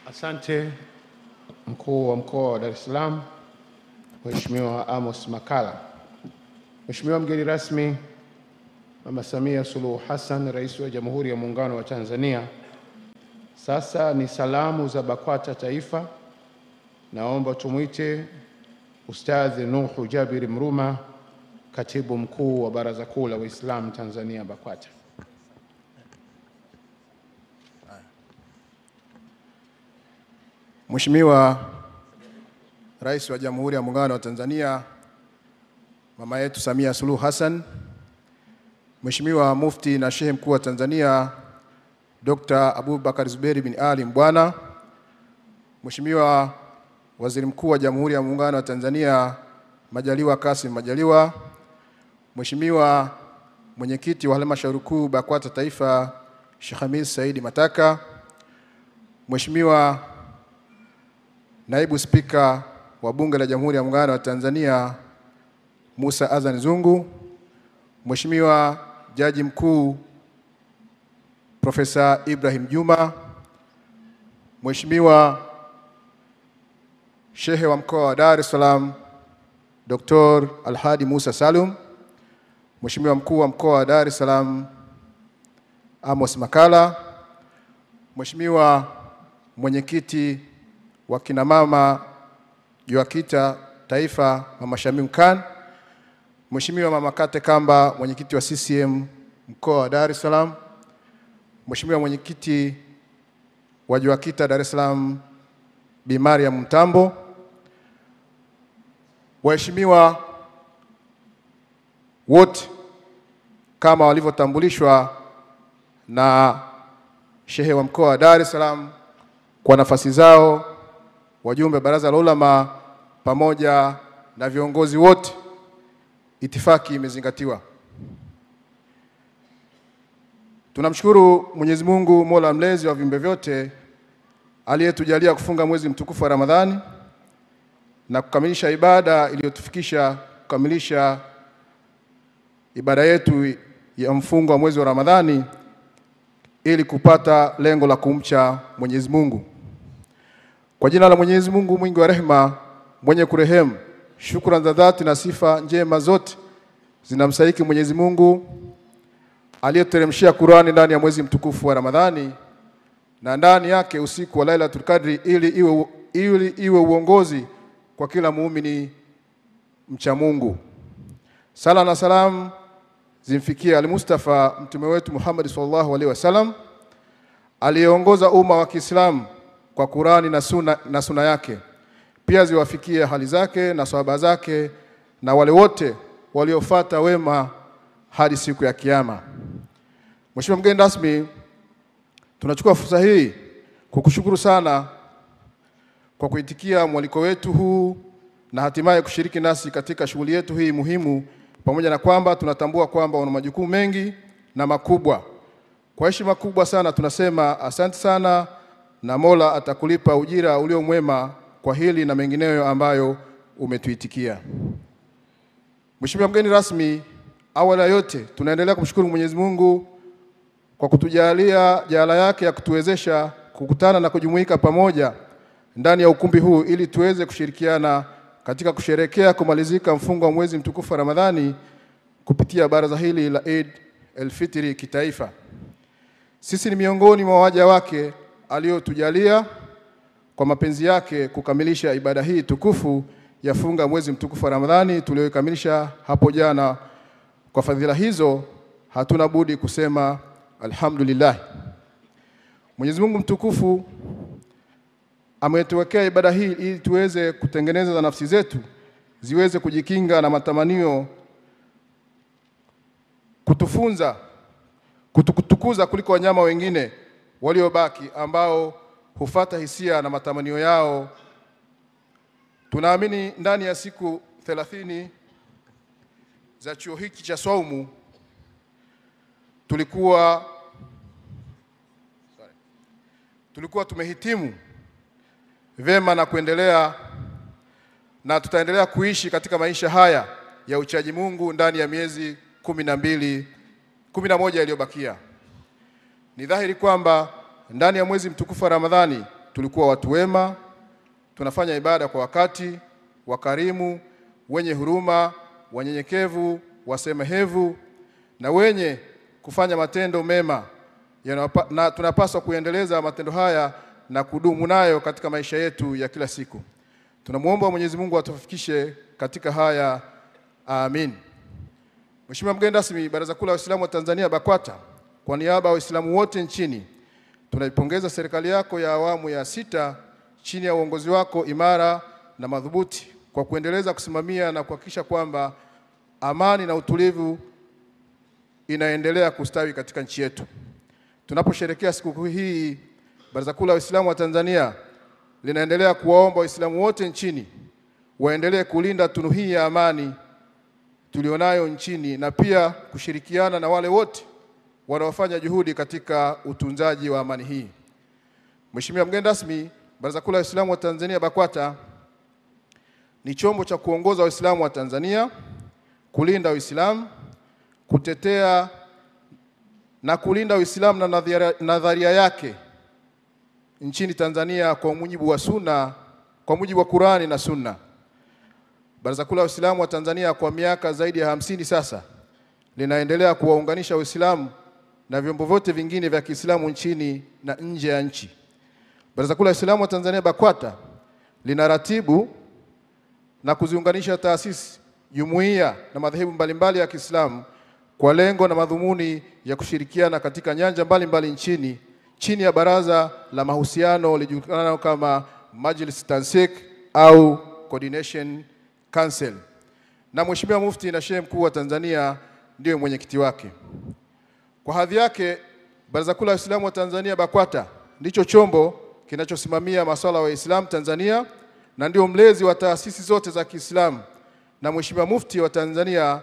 Asante Mkuu wa Mkoa wa Dar es Salaam Mheshimiwa Amos Makalla. Mheshimiwa mgeni rasmi, Mama Samia Suluhu Hassan, Rais wa Jamhuri ya Muungano wa Tanzania. Sasa ni salamu za BAKWATA Taifa. Naomba tumwite Ustadh Nuhu Jabir Mruma, Katibu Mkuu wa Baraza Kuu la Waislamu Tanzania BAKWATA. Mheshimiwa Rais wa Jamhuri ya Muungano wa Tanzania, Mama yetu Samia Suluhu Hassan, Mheshimiwa Mufti na Shehe Mkuu wa Tanzania Dr. Abubakar Zuberi bin Ali Mbwana, Mheshimiwa Waziri Mkuu wa Jamhuri ya Muungano wa Tanzania Majaliwa Kassim Majaliwa, Mheshimiwa Mwenyekiti wa Halmashauri Kuu BAKWATA Taifa Sheikh Hamis Saidi Mataka, Mheshimiwa Naibu Spika wa Bunge la Jamhuri ya Muungano wa Tanzania Musa Azan Zungu, Mheshimiwa Jaji Mkuu Profesa Ibrahim Juma, Mheshimiwa Shehe wa Mkoa wa Dar es Salaam Dr. Alhadi Musa Salum, Mheshimiwa Mkuu wa Mkoa wa Dar es Salaam Amos Makalla, Mheshimiwa Mwenyekiti wa kina mama JUAKITA Taifa Mama Shamim Khan, Mheshimiwa Mama Kate Kamba, Mwenyekiti wa CCM Mkoa wa Dar es Salaam, Mheshimiwa Mwenyekiti wa JUAKITA Dar es Salaam Bi Mariam Mtambo, waheshimiwa wote kama walivyotambulishwa na Shehe wa Mkoa wa Dar es Salaam kwa nafasi zao, wajumbe Baraza la Ulama pamoja na viongozi wote, itifaki imezingatiwa. Tunamshukuru Mwenyezi Mungu Mola mlezi wa viumbe vyote aliyetujalia kufunga mwezi mtukufu wa Ramadhani na kukamilisha ibada iliyotufikisha kukamilisha ibada yetu ya mfungo wa mwezi wa Ramadhani ili kupata lengo la kumcha Mwenyezi Mungu. Kwa jina la Mwenyezi Mungu mwingi wa rehema, mwenye kurehemu, shukrani za dhati na sifa njema zote zinamstahiki Mwenyezi Mungu aliyeteremshia Qur'ani ndani ya mwezi mtukufu wa Ramadhani na ndani yake usiku wa Lailatul Qadri ili iwe uongozi kwa kila muumini mcha Mungu. Sala na salam zimfikie al-Mustafa mtume wetu Muhammad sallallahu alaihi wasallam aliyeongoza umma wa Kiislamu kwa Qur'ani na sunna yake. Pia ziwafikie hali zake na sahaba zake na wale wote waliofuata wema hadi siku ya kiyama. Mheshimiwa mgeni rasmi, tunachukua fursa hii kukushukuru sana kwa kuitikia mwaliko wetu huu na hatimaye kushiriki nasi katika shughuli yetu hii muhimu, pamoja na kwamba tunatambua kwamba una majukumu mengi na makubwa. Kwa heshima kubwa sana tunasema asante sana na Mola atakulipa ujira ulio mwema kwa hili na mengineyo ambayo umetuitikia. Mheshimiwa mgeni rasmi, awali ya yote tunaendelea kumshukuru Mwenyezi Mungu kwa kutujalia jaala yake ya kutuwezesha kukutana na kujumuika pamoja ndani ya ukumbi huu ili tuweze kushirikiana katika kusherehekea kumalizika mfungo wa mwezi mtukufu wa Ramadhani kupitia baraza hili la Eid al-Fitri kitaifa. Sisi ni miongoni mwa waja wake aliyotujalia kwa mapenzi yake kukamilisha ibada hii tukufu ya funga mwezi mtukufu wa Ramadhani tuliyokamilisha hapo jana. Kwa fadhila hizo hatuna budi kusema alhamdulillah. Mwenyezi Mungu mtukufu ametuwekea ibada hii ili tuweze kutengeneza za nafsi zetu ziweze kujikinga na matamanio, kutufunza, kutukuza kuliko wanyama wengine waliobaki ambao hufuata hisia na matamanio yao. Tunaamini ndani ya siku 30 za chuo hiki cha saumu tulikuwa tumehitimu vema na kuendelea na tutaendelea kuishi katika maisha haya ya uchaji Mungu ndani ya miezi 11 iliyobakia. Ni dhahiri kwamba ndani ya mwezi mtukufu wa Ramadhani tulikuwa watu wema, tunafanya ibada kwa wakati, wakarimu, wenye huruma, wanyenyekevu, wasamehevu na wenye kufanya matendo mema, na tunapaswa kuendeleza matendo haya na kudumu nayo katika maisha yetu ya kila siku. Tunamuomba Mwenyezi Mungu atufikishe katika haya. Amin. Mheshimiwa mgeni rasmi, Baraza Kuu la Waislamu wa Tanzania BAKWATA, kwa niaba ya Waislamu wote nchini, tunaipongeza serikali yako ya awamu ya 6 chini ya uongozi wako imara na madhubuti kwa kuendeleza kusimamia na kuhakikisha kwamba amani na utulivu inaendelea kustawi katika nchi yetu. Tunaposherehekea siku hii, Baraza Kuu la Waislamu wa Tanzania linaendelea kuwaomba Waislamu wote nchini waendelee kulinda tunu hii ya amani tulionayo nchini na pia kushirikiana na wale wote wanaofanya juhudi katika utunzaji wa amani hii. Mheshimiwa mgeni rasmi, Baraza Kuu la Waislamu wa Tanzania BAKWATA ni chombo cha kuongoza Waislamu wa Tanzania, kulinda Uislamu, kutetea na kulinda Uislamu na nadharia yake nchini Tanzania kwa mujibu wa Sunna, kwa mujibu wa Qur'ani na Sunna. Baraza Kuu la Waislamu wa Tanzania kwa miaka zaidi ya 50 sasa linaendelea kuwaunganisha Waislamu na vyombo vyote vingine vya Kiislamu nchini na nje ya nchi. Baraza Kuu la Waislamu wa Tanzania BAKWATA linaratibu na kuziunganisha taasisi, jumuiya na madhehebu mbalimbali ya Kiislamu kwa lengo na madhumuni ya kushirikiana katika nyanja mbalimbali nchini chini ya Baraza la Mahusiano lijulikanalo kama Majlis Tansik au Coordination Council. Na Mheshimiwa Mufti na Sheikh Mkuu wa Tanzania ndiye mwenyekiti wake. Kwa hadhi yake, Baraza Kuu la Waislamu wa Tanzania BAKWATA ndicho chombo kinachosimamia masuala ya Waislamu Tanzania na ndio mlezi wa taasisi zote za Kiislamu, na Mheshimiwa Mufti wa Tanzania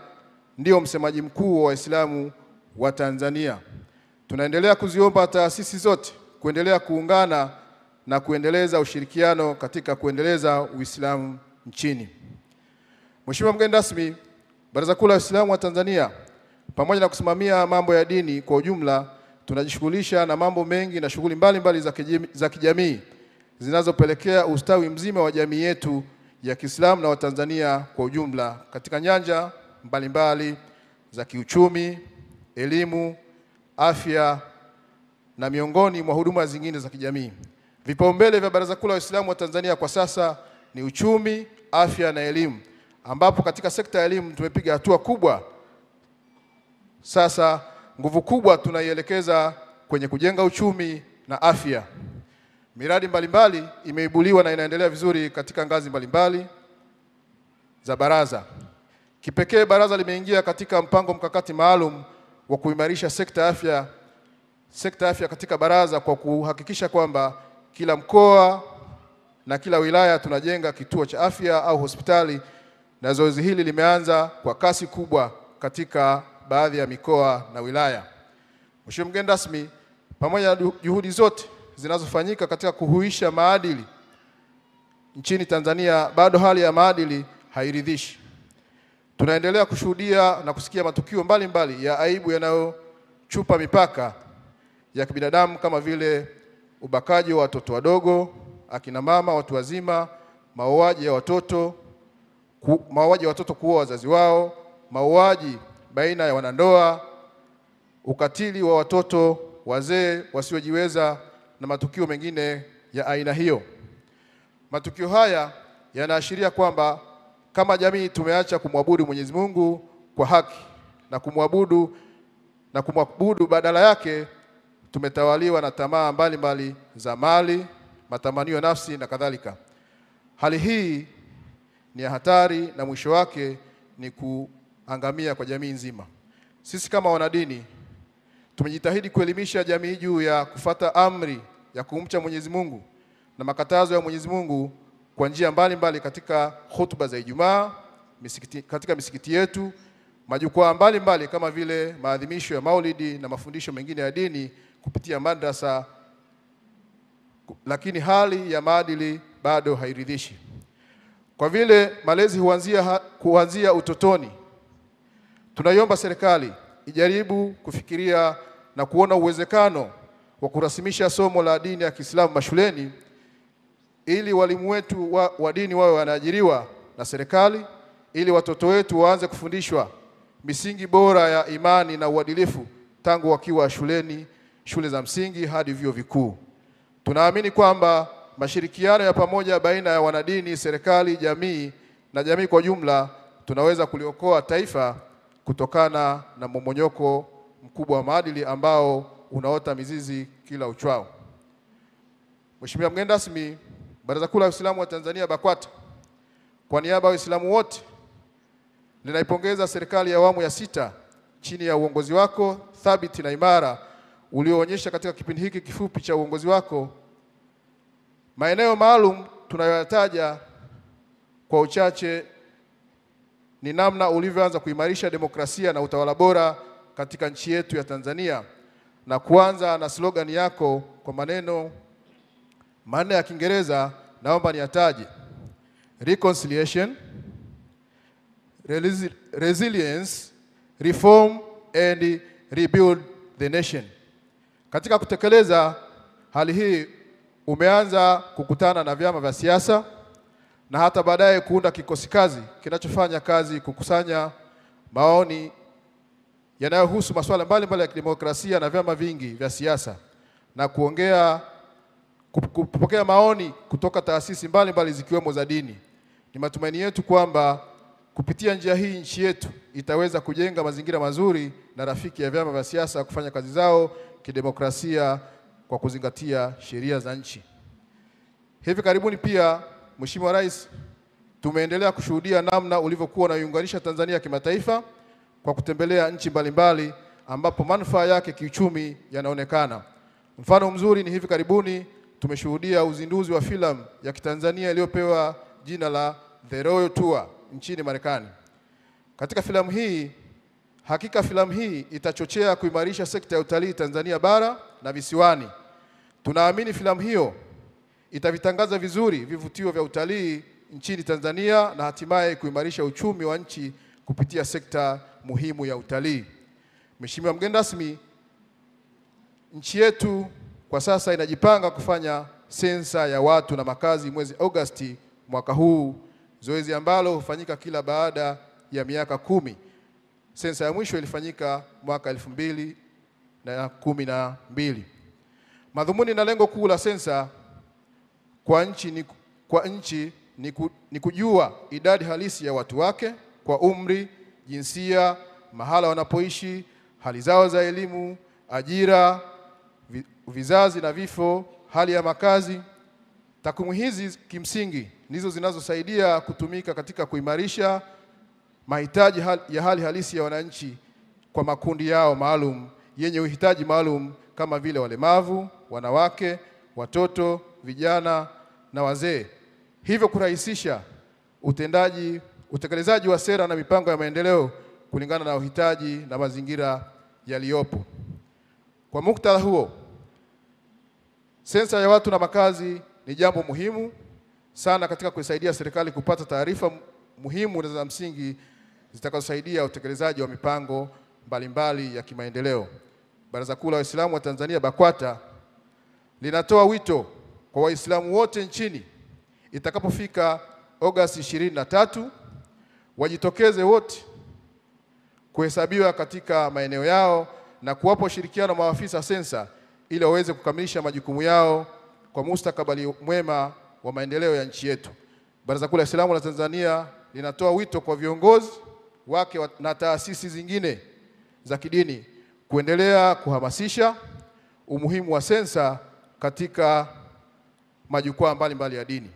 ndio msemaji mkuu wa Waislamu wa Tanzania. Tunaendelea kuziomba taasisi zote kuendelea kuungana na kuendeleza ushirikiano katika kuendeleza Uislamu nchini. Mheshimiwa mgeni rasmi, Baraza Kuu la Waislamu wa Tanzania pamoja na kusimamia mambo ya dini kwa ujumla, tunajishughulisha na mambo mengi na shughuli mbalimbali za kijamii zinazopelekea ustawi mzima wa jamii yetu ya Kiislamu na wa Tanzania kwa ujumla katika nyanja mbalimbali za kiuchumi, elimu, afya na miongoni mwa huduma zingine za kijamii. Vipaumbele vya Baraza Kuu la Waislamu wa Tanzania kwa sasa ni uchumi, afya na elimu, ambapo katika sekta ya elimu tumepiga hatua kubwa. Sasa nguvu kubwa tunaielekeza kwenye kujenga uchumi na afya. Miradi mbalimbali imeibuliwa na inaendelea vizuri katika ngazi mbalimbali za baraza. Kipekee baraza limeingia katika mpango mkakati maalum wa kuimarisha sekta ya afya katika baraza kwa kuhakikisha kwamba kila mkoa na kila wilaya tunajenga kituo cha afya au hospitali, na zoezi hili limeanza kwa kasi kubwa katika baadhi ya mikoa na wilaya. Mheshimiwa mgeni rasmi, pamoja na juhudi zote zinazofanyika katika kuhuisha maadili nchini Tanzania, bado hali ya maadili hairidhishi. Tunaendelea kushuhudia na kusikia matukio mbalimbali ya aibu yanayochupa mipaka ya kibinadamu kama vile ubakaji wa watoto wadogo, akina mama, watu wazima, mauaji ya watoto kuua wazazi wao, mauaji baina ya wanandoa, ukatili wa watoto, wazee wasiojiweza na matukio mengine ya aina hiyo. Matukio haya yanaashiria kwamba kama jamii tumeacha kumwabudu Mwenyezi Mungu kwa haki na kumwabudu badala yake tumetawaliwa na tamaa mbalimbali za mali, matamanio nafsi na kadhalika. Hali hii ni hatari na mwisho wake ni kuangamia kwa jamii nzima. Sisi kama wanadini tumejitahidi kuelimisha jamii juu ya kufuata amri ya kumcha Mwenyezi Mungu na makatazo ya Mwenyezi Mungu kwa njia mbalimbali katika hutuba za Ijumaa, katika misikiti yetu, majukwaa mbalimbali kama vile maadhimisho ya Maulidi na mafundisho mengine ya dini kupitia madrasa, lakini hali ya maadili bado hairidhishi. Kwa vile malezi huanzia utotoni, tunaiomba serikali ijaribu kufikiria na kuona uwezekano wa kurasimisha somo la dini ya Kiislamu mashuleni ili walimu wetu wa dini wawe wanaajiriwa na serikali, ili watoto wetu waanze kufundishwa misingi bora ya imani na uadilifu tangu wakiwa shuleni, shule za msingi hadi vyuo vikuu. Tunaamini kwamba mashirikiano ya pamoja baina ya wanadini, serikali, jamii na jamii kwa jumla tunaweza kuliokoa taifa kutokana na mmomonyoko mkubwa wa maadili ambao unaota mizizi kila uchao. Mheshimiwa mgeni rasmi, Baraza Kuu la Waislamu wa Tanzania BAKWATA kwa niaba ya Waislamu wote linaipongeza serikali ya awamu ya 6 chini ya uongozi wako thabiti na imara ulioonyesha katika kipindi hiki kifupi cha uongozi wako. Maeneo maalum tunayoyataja kwa uchache ni namna ulivyoanza kuimarisha demokrasia na utawala bora katika nchi yetu ya Tanzania, na kuanza na slogan yako kwa maneno manne ya Kiingereza, naomba niyataje: reconciliation, resilience, reform and rebuild the nation. Katika kutekeleza hali hii umeanza kukutana na vyama vya siasa na hata baadaye kuunda kikosi kazi kinachofanya kazi kukusanya maoni yanayohusu masuala mbalimbali ya kidemokrasia na vyama vingi vya siasa na kupokea maoni kutoka taasisi mbalimbali zikiwemo za dini. Ni matumaini yetu kwamba kupitia njia hii nchi yetu itaweza kujenga mazingira mazuri na rafiki ya vyama vya siasa kufanya kazi zao kidemokrasia kwa kuzingatia sheria za nchi. Hivi karibuni pia, Mheshimiwa Rais, tumeendelea kushuhudia namna ulivyokuwa unaiunganisha Tanzania kimataifa kwa kutembelea nchi mbalimbali ambapo manufaa yake kiuchumi yanaonekana. Mfano mzuri ni hivi karibuni tumeshuhudia uzinduzi wa filamu ya Kitanzania iliyopewa jina la The Royal Tour nchini Marekani. Katika filamu hii, hakika filamu hii itachochea kuimarisha sekta ya utalii Tanzania bara na visiwani. Tunaamini filamu hiyo itavitangaza vizuri vivutio vya utalii nchini Tanzania na hatimaye kuimarisha uchumi wa nchi kupitia sekta muhimu ya utalii. Mheshimiwa mgeni rasmi, nchi yetu kwa sasa inajipanga kufanya sensa ya watu na makazi mwezi Agosti mwaka huu, zoezi ambalo hufanyika kila baada ya miaka 10. Sensa ya mwisho ilifanyika mwaka 2012. Madhumuni na lengo kuu la sensa kwa nchi ni kujua idadi halisi ya watu wake kwa umri, jinsia, mahala wanapoishi, hali zao za elimu, ajira, vizazi na vifo, hali ya makazi. Takwimu hizi kimsingi ndizo zinazosaidia kutumika katika kuimarisha mahitaji ya hali halisi ya wananchi kwa makundi yao maalum yenye uhitaji maalum kama vile walemavu, wanawake, watoto, vijana na wazee. Hivyo kurahisisha utekelezaji wa sera na mipango ya maendeleo kulingana na uhitaji na mazingira yaliyopo. Kwa muktadha huo, sensa ya watu na makazi ni jambo muhimu sana katika kusaidia serikali kupata taarifa muhimu na za msingi zitakazosaidia utekelezaji wa mipango mbalimbali ya kimaendeleo. Baraza Kuu la Waislamu wa Tanzania BAKWATA linatoa wito kwa Waislamu wote nchini itakapofika Agosti 23 wajitokeze wote kuhesabiwa katika maeneo yao na kuwapa ushirikiano maafisa sensa ili waweze kukamilisha majukumu yao kwa mustakabali mwema wa maendeleo ya nchi yetu. Baraza Kuu la Waislamu la Tanzania linatoa wito kwa viongozi wake na taasisi zingine za kidini kuendelea kuhamasisha umuhimu wa sensa katika majukwaa mbalimbali ya dini.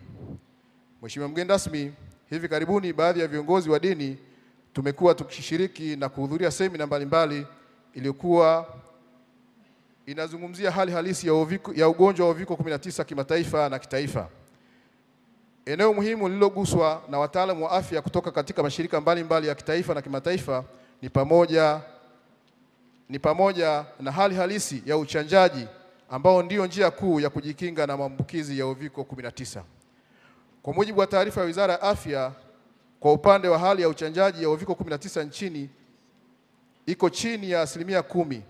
Mheshimiwa mgeni rasmi, hivi karibuni baadhi ya viongozi wa dini tumekuwa tukishiriki na kuhudhuria semina mbalimbali iliyokuwa inazungumzia hali halisi ya ugonjwa wa uviko 19 kimataifa na kitaifa. Eneo muhimu lililoguswa na wataalamu wa afya kutoka katika mashirika mbalimbali ya kitaifa na kimataifa ni pamoja na hali halisi ya uchanjaji ambao ndio njia kuu ya kujikinga na maambukizi ya uviko 19. Kwa mujibu wa taarifa ya Wizara ya Afya, kwa upande wa hali ya uchanjaji ya uviko 19 nchini iko chini ya 10%,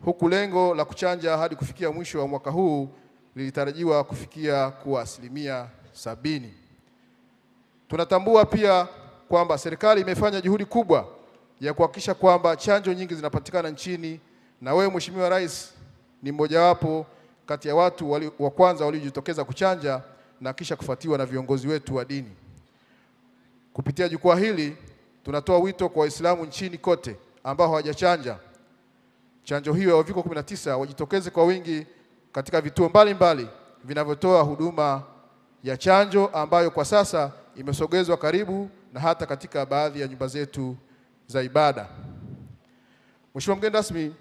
huku lengo la kuchanja hadi kufikia mwisho wa mwaka huu lilitarajiwa kufikia kuwa 70. Tunatambua pia kwamba serikali imefanya juhudi kubwa ya kuhakikisha kwamba chanjo nyingi zinapatikana nchini, na wewe Mheshimiwa Rais ni mmojawapo kati ya watu wa kwanza waliojitokeza kuchanja na kisha kufuatiwa na viongozi wetu wa dini. Kupitia jukwaa hili tunatoa wito kwa Waislamu nchini kote ambao hawajachanja chanjo hiyo ya uviko 19 wajitokeze kwa wingi katika vituo mbalimbali vinavyotoa huduma ya chanjo ambayo kwa sasa imesogezwa karibu na hata katika baadhi ya nyumba zetu za ibada. Mheshimiwa mgeni rasmi,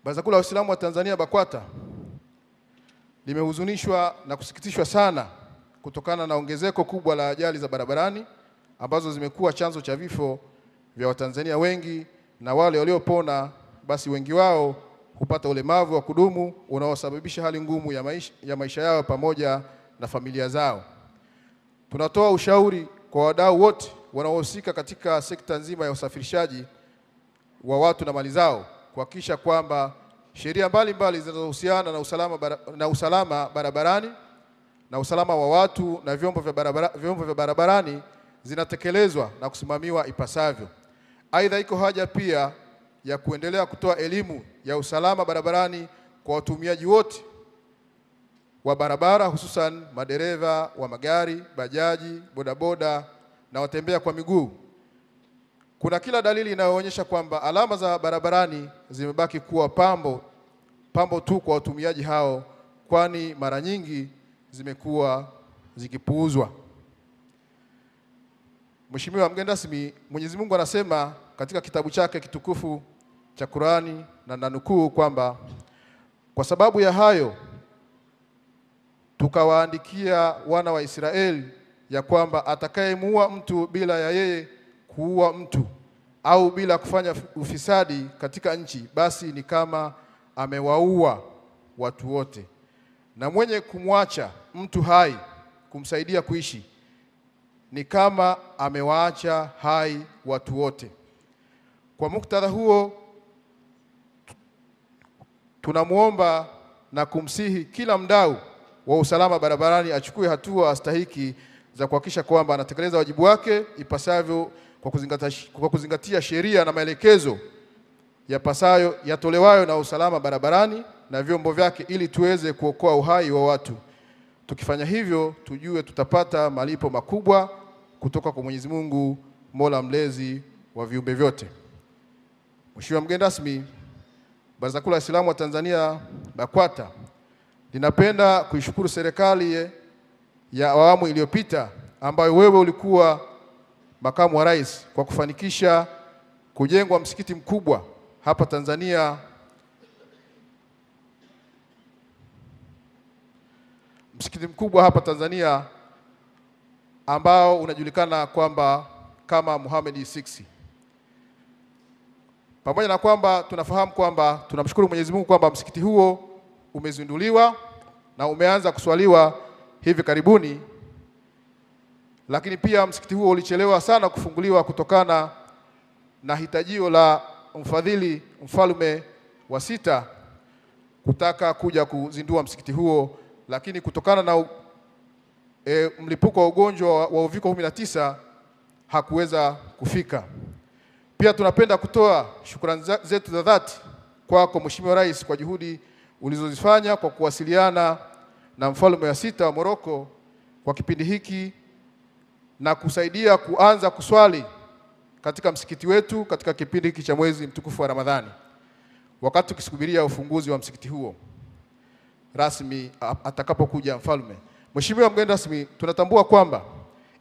Baraza Kuu la Waislamu wa Tanzania BAKWATA limehuzunishwa na kusikitishwa sana kutokana na ongezeko kubwa la ajali za barabarani ambazo zimekuwa chanzo cha vifo vya Watanzania wengi, na wale waliopona basi wengi wao hupata ulemavu wa kudumu unaosababisha hali ngumu ya maisha yao pamoja na familia zao. Tunatoa ushauri kwa wadau wote wanaohusika katika sekta nzima ya usafirishaji wa watu na mali zao kuhakikisha kwamba sheria mbalimbali zinazohusiana na usalama barabarani na usalama wa watu na vyombo vya barabarani zinatekelezwa na kusimamiwa ipasavyo. Aidha, iko haja pia ya kuendelea kutoa elimu ya usalama barabarani kwa watumiaji wote wa barabara, hususan madereva wa magari, bajaji, bodaboda na watembea kwa miguu. Kuna kila dalili inayoonyesha kwamba alama za barabarani zimebaki kuwa pambo tu kwa watumiaji hao, kwani mara nyingi zimekuwa zikipuuzwa. Mheshimiwa mgeni rasmi, Mwenyezi Mungu anasema katika kitabu chake kitukufu cha Qur'ani, na nanukuu kwamba kwa sababu ya hayo tukawaandikia wana wa Israeli ya kwamba atakayemuua mtu bila ya yeye kuua mtu au bila kufanya ufisadi katika nchi, basi ni kama amewaua watu wote, na mwenye kumwacha mtu hai kumsaidia kuishi ni kama amewaacha hai watu wote. Kwa muktadha huo, tunamuomba na kumsihi kila mdau wa usalama barabarani achukue hatua stahiki za kuhakikisha kwamba anatekeleza wajibu wake ipasavyo kwa kuzingatia sheria na maelekezo yapasayo yatolewayo na usalama barabarani na vyombo vyake, ili tuweze kuokoa uhai wa watu. Tukifanya hivyo, tujue tutapata malipo makubwa kutoka kwa Mwenyezi Mungu, Mola mlezi wa viumbe vyote. Mheshimiwa mgeni rasmi, Baraza Kuu la Waislamu wa Tanzania BAKWATA linapenda kuishukuru serikali ya awamu iliyopita ambayo wewe ulikuwa makamu wa rais kwa kufanikisha kujengwa msikiti mkubwa hapa Tanzania, ambao unajulikana kwamba kama Muhammad VI. Pamoja na kwamba tunafahamu kwamba tunamshukuru Mwenyezi Mungu kwamba msikiti huo umezinduliwa na umeanza kuswaliwa hivi karibuni, lakini pia msikiti huo ulichelewa sana kufunguliwa kutokana na hitajio la mfadhili mfalme wa sita kutaka kuja kuzindua msikiti huo, lakini kutokana na mlipuko wa ugonjwa wa uviko 19 hakuweza kufika. Pia tunapenda kutoa shukrani zetu za dhati kwako Mheshimiwa Rais kwa juhudi ulizozifanya kwa kuwasiliana na mfalme wa sita wa Morocco kwa kipindi hiki na kusaidia kuanza kuswali katika msikiti wetu katika kipindi hiki cha mwezi mtukufu wa Ramadhani, wakati tukisubiria ufunguzi wa msikiti huo rasmi atakapokuja mfalme. Mheshimiwa mgeni rasmi, tunatambua kwamba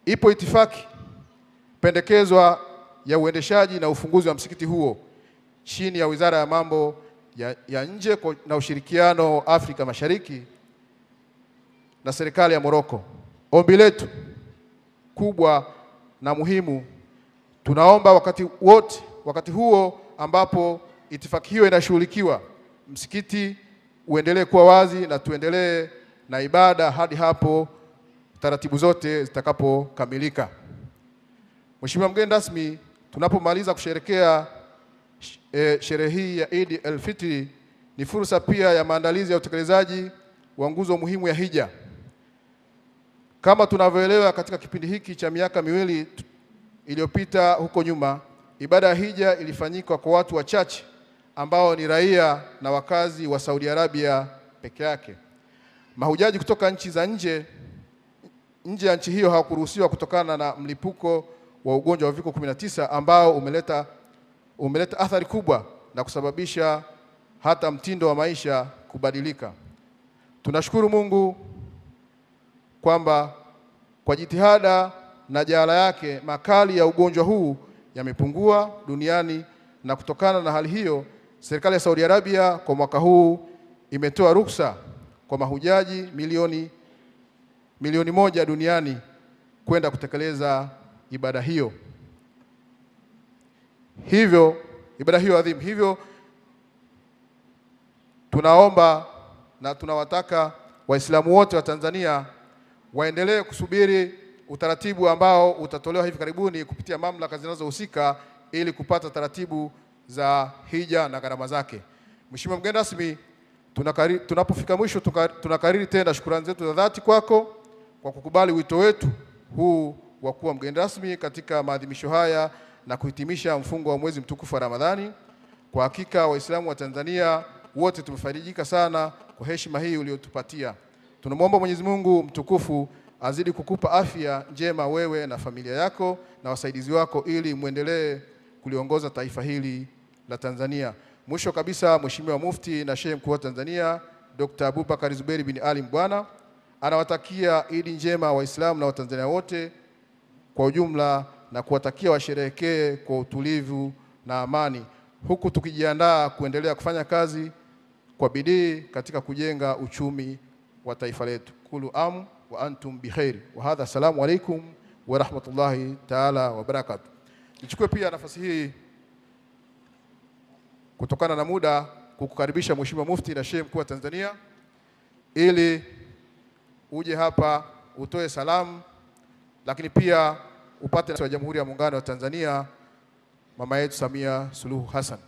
ipo itifaki pendekezwa ya uendeshaji na ufunguzi wa msikiti huo chini ya Wizara ya Mambo ya Nje na Ushirikiano Afrika Mashariki na serikali ya Morocco. Ombi letu kubwa na muhimu, tunaomba wakati huo ambapo itifaki hiyo inashughulikiwa, msikiti uendelee kuwa wazi na tuendelee na ibada hadi hapo taratibu zote zitakapokamilika. Mheshimiwa mgeni rasmi, tunapomaliza kusherehekea sherehe hii ya Eid al-Fitr, ni fursa pia ya maandalizi ya utekelezaji wa nguzo muhimu ya hija. Kama tunavyoelewa, katika kipindi hiki cha miaka miwili iliyopita huko nyuma, ibada ya hija ilifanyika kwa watu wachache ambao ni raia na wakazi wa Saudi Arabia peke yake. Mahujaji kutoka nchi za nje ya nchi hiyo hawakuruhusiwa kutokana na mlipuko wa ugonjwa wa uviko 19 ambao umeleta athari kubwa na kusababisha hata mtindo wa maisha kubadilika. Tunashukuru Mungu kwamba kwa jitihada na jaala yake makali ya ugonjwa huu yamepungua duniani, na kutokana na hali hiyo serikali ya Saudi Arabia kwa mwaka huu imetoa ruksa kwa mahujaji milioni 1 duniani kwenda kutekeleza ibada hiyo. Ibada hiyo adhimu. Hivyo tunaomba na tunawataka Waislamu wote wa Tanzania waendelee kusubiri utaratibu ambao utatolewa hivi karibuni kupitia mamlaka zinazohusika ili kupata taratibu za hija na gharama zake. Mheshimiwa mgeni rasmi, tunapofika mwisho tunakariri tena shukrani zetu za dhati kwako kwa kukubali wito wetu huu wa kuwa mgeni rasmi katika maadhimisho haya na kuhitimisha mfungo wa mwezi mtukufu wa Ramadhani. Kwa hakika Waislamu wa Tanzania wote tumefarijika sana kwa heshima hii uliyotupatia. Tunamwomba Mwenyezi Mungu mtukufu azidi kukupa afya njema wewe na familia yako na wasaidizi wako ili muendelee kuliongoza taifa hili la Tanzania. Mwisho kabisa, Mheshimiwa Mufti na Sheikh Mkuu wa Tanzania Dr. Abubakar Zuberi bin Ali Mbwana anawatakia Idi njema Waislamu na Watanzania wote kwa ujumla na kuwatakia washerehekee kwa utulivu na amani, huku tukijiandaa kuendelea kufanya kazi kwa bidii katika kujenga uchumi wa taifa letu. Kulu am wa antum bikhair. Wa hadha, assalamu alaikum wa rahmatullahi ta'ala wa barakatuh. Nichukue pia nafasi hii kutokana na muda kukukaribisha Mheshimiwa Mufti na Sheikh Mkuu wa Tanzania ili uje hapa utoe salamu, lakini pia upate wa Jamhuri ya Muungano wa Tanzania Mama yetu Samia Suluhu Hassan.